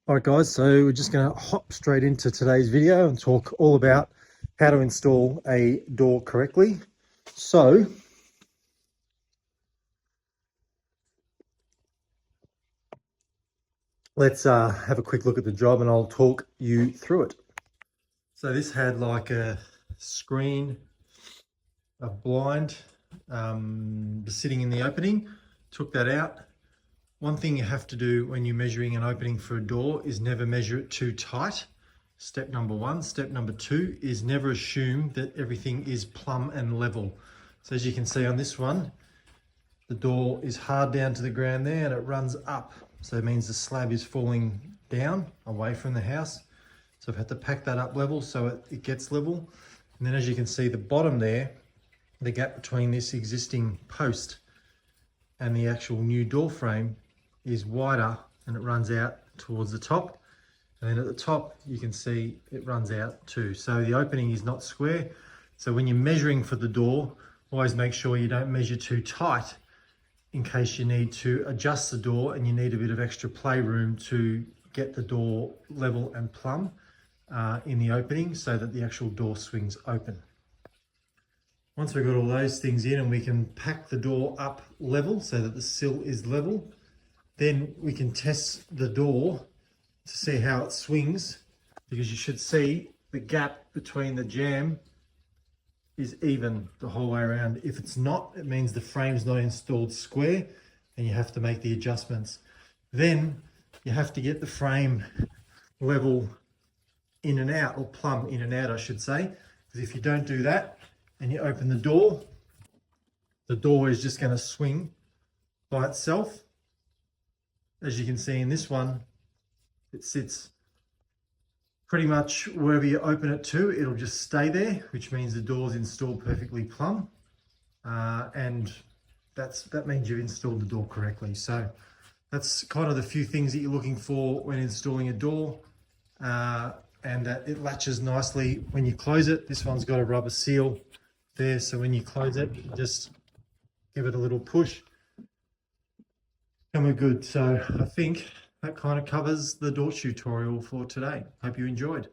All right, guys, so we're just going to hop straight into today's video and talk all about how to install a door correctly. So let's have a quick look at the job and I'll talk you through it. So this had like a screen, a blind sitting in the opening, took that out. One thing you have to do when you're measuring an opening for a door is never measure it too tight. Step number one. Step number two is never assume that everything is plumb and level. So as you can see on this one, the door is hard down to the ground there and it runs up. So it means the slab is falling down away from the house. So I've had to pack that up level so it gets level. And then as you can see the bottom there, the gap between this existing post and the actual new door frame is wider and it runs out towards the top. And then at the top, you can see it runs out too. So the opening is not square. So when you're measuring for the door, always make sure you don't measure too tight in case you need to adjust the door and you need a bit of extra playroom to get the door level and plumb in the opening so that the actual door swings open. Once we've got all those things in and we can pack the door up level so that the sill is level, then we can test the door to see how it swings, because you should see the gap between the jamb is even the whole way around. If it's not, it means the frame's not installed square and you have to make the adjustments. Then you have to get the frame level in and out, or plumb in and out, I should say, because if you don't do that and you open the door is just going to swing by itself. As you can see in this one, it sits pretty much wherever you open it to, it'll just stay there, which means the door's installed perfectly plumb. And that means you've installed the door correctly. So that's kind of the few things that you're looking for when installing a door. And that it latches nicely when you close it. This one's got a rubber seal there, so when you close it, you just give it a little push and we're good. So I think that kind of covers the door tutorial for today. Hope you enjoyed.